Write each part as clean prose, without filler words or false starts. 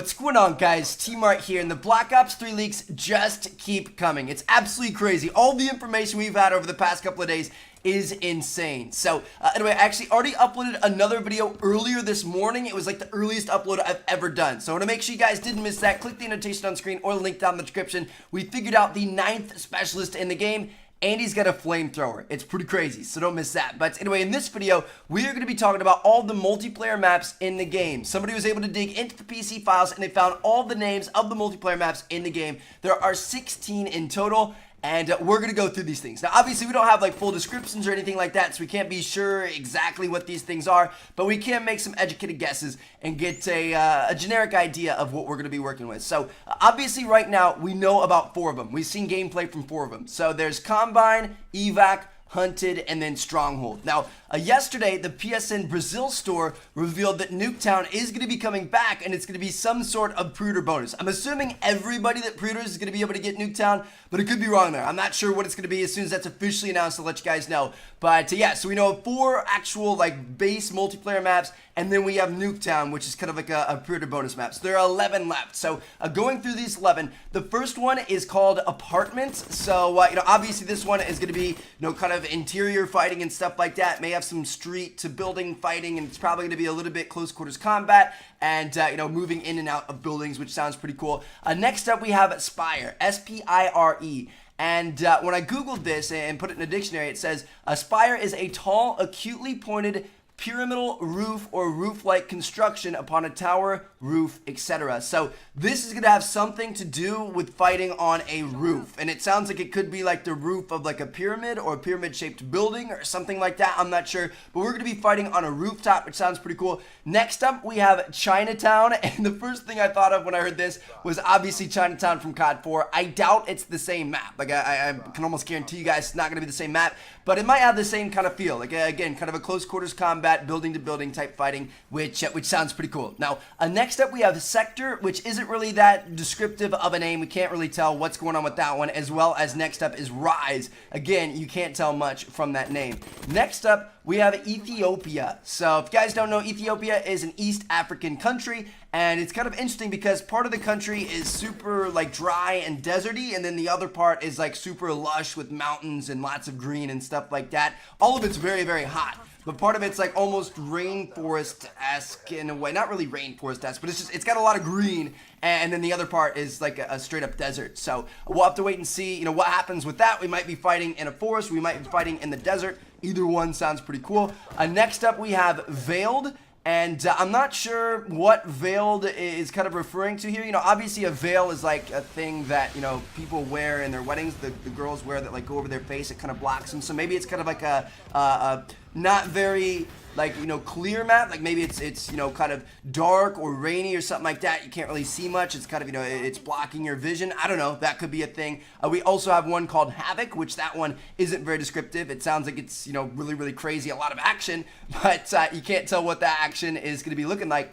What's going on, guys? T-Mart here, and the Black Ops 3 leaks just keep coming. It's absolutely crazy. All the information we've had over the past couple of days is insane. So, anyway, I actually already uploaded another video earlier this morning. It was like the earliest upload I've ever done. So, I want to make sure you guys didn't miss that. Click the annotation on screen or the link down in the description. We figured out the 9th specialist in the game, and he's got a flamethrower. It's pretty crazy, so don't miss that. But anyway, in this video, we are going to be talking about all the multiplayer maps in the game. Somebody was able to dig into the PC files, and they found all the names of the multiplayer maps in the game. There are 16 in total, and we're going to go through these things. Now, obviously, we don't have like full descriptions or anything like that, so we can't be sure exactly what these things are, but we can make some educated guesses and get a generic idea of what we're going to be working with. So, obviously, right now, we know about 4 of them. We've seen gameplay from 4 of them. So, there's Combine, Evac, Hunted, and then Stronghold. Now, yesterday, the PSN Brazil store revealed that Nuketown is going to be coming back, and it's going to be some sort of pre-order bonus. I'm assuming everybody that pre-orders is going to be able to get Nuketown, but it could be wrong there. I'm not sure what it's going to be. As soon as that's officially announced, I'll let you guys know. But yeah, so we know 4 actual like base multiplayer maps, and then we have Nuketown, which is kind of like a pre-order bonus map. So there are 11 left. So going through these 11, the first one is called Apartments. So obviously this one is going to be kind of interior fighting and stuff like that. May have some street to building fighting, and it's probably going to be a little bit close quarters combat and moving in and out of buildings, which sounds pretty cool. Next up, we have Spire, S-P-I-R-E. And when I googled this and put it in a dictionary, it says a spire is a tall, acutely pointed pyramidal roof or roof-like construction upon a tower, roof, etc. So this is going to have something to do with fighting on a roof, and it sounds like it could be like the roof of like a pyramid or a pyramid-shaped building or something like that. I'm not sure, but we're going to be fighting on a rooftop, which sounds pretty cool. Next up, we have Chinatown, and the first thing I thought of when I heard this was obviously Chinatown from COD 4. I doubt it's the same map. Like I can almost guarantee you guys it's not going to be the same map, but it might have the same kind of feel. Like again, kind of a close quarters combat, building to building type fighting, which sounds pretty cool. Now, next up we have Sector, which isn't really that descriptive of a name. We can't really tell what's going on with that one, as well as next up is Rise. Again, you can't tell much from that name. Next up, we have Ethiopia. So if you guys don't know, Ethiopia is an East African country, and it's kind of interesting because part of the country is super like dry and deserty, and then the other part is like super lush with mountains and lots of green and stuff like that. All of it's very, very hot. But part of it's like almost rainforest-esque in a way. Not really rainforest-esque, but it's got a lot of green. And then the other part is like a straight-up desert. So we'll have to wait and see, what happens with that. We might be fighting in a forest. We might be fighting in the desert. Either one sounds pretty cool. Next up, we have Veiled. And I'm not sure what veiled is kind of referring to here. Obviously a veil is like a thing that, people wear in their weddings. The girls wear that like go over their face. It kind of blocks them. So maybe it's kind of like a not very like, clear map. Like maybe it's kind of dark or rainy or something like that. You can't really see much. It's kind of, it's blocking your vision. I don't know. That could be a thing. We also have one called Havoc, which that one isn't very descriptive. It sounds like it's, really, really crazy. A lot of action, but you can't tell what that action is going to be looking like.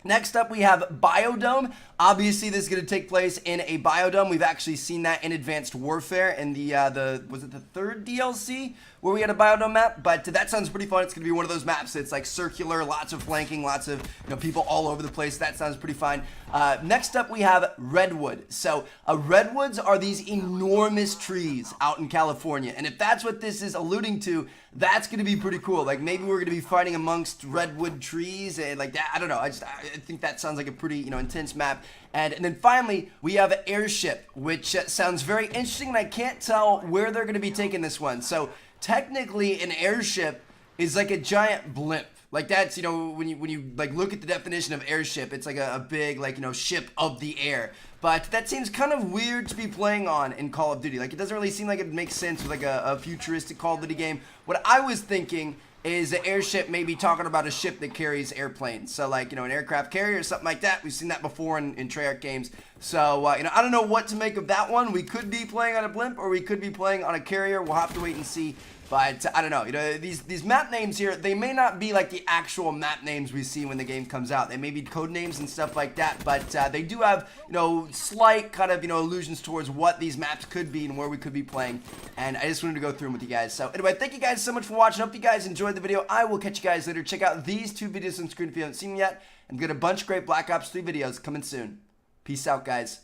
Next up, we have Biodome. Obviously, this is going to take place in a biodome. We've actually seen that in Advanced Warfare in was it the 3rd DLC where we had a biodome map? But that sounds pretty fun. It's going to be one of those maps that's like circular, lots of flanking, lots of people all over the place. That sounds pretty fun. Next up, we have Redwood. So redwoods are these enormous trees out in California, and if that's what this is alluding to, that's going to be pretty cool. Like maybe we're going to be fighting amongst redwood trees and like that. I don't know. I think that sounds like a pretty intense map. And then finally, we have Airship, which sounds very interesting, and I can't tell where they're going to be taking this one. So technically, an airship is like a giant blimp. Like that's, when you like look at the definition of airship, it's like a big like, ship of the air. But that seems kind of weird to be playing on in Call of Duty. Like it doesn't really seem like it makes sense with like a futuristic Call of Duty game. What I was thinking is the airship maybe talking about a ship that carries airplanes. So like, an aircraft carrier or something like that. We've seen that before in Treyarch games. So, you know, I don't know what to make of that one. We could be playing on a blimp or we could be playing on a carrier. We'll have to wait and see. But I don't know. You know, these map names here, they may not be like the actual map names we see when the game comes out. They may be code names and stuff like that. But they do have, you know, slight kind of, you know, allusions towards what these maps could be and where we could be playing. And I just wanted to go through them with you guys. So anyway, thank you guys so much for watching. Hope you guys enjoyed the video. I will catch you guys later. Check out these 2 videos on screen if you haven't seen them yet. And get a bunch of great Black Ops 3 videos coming soon. Peace out, guys.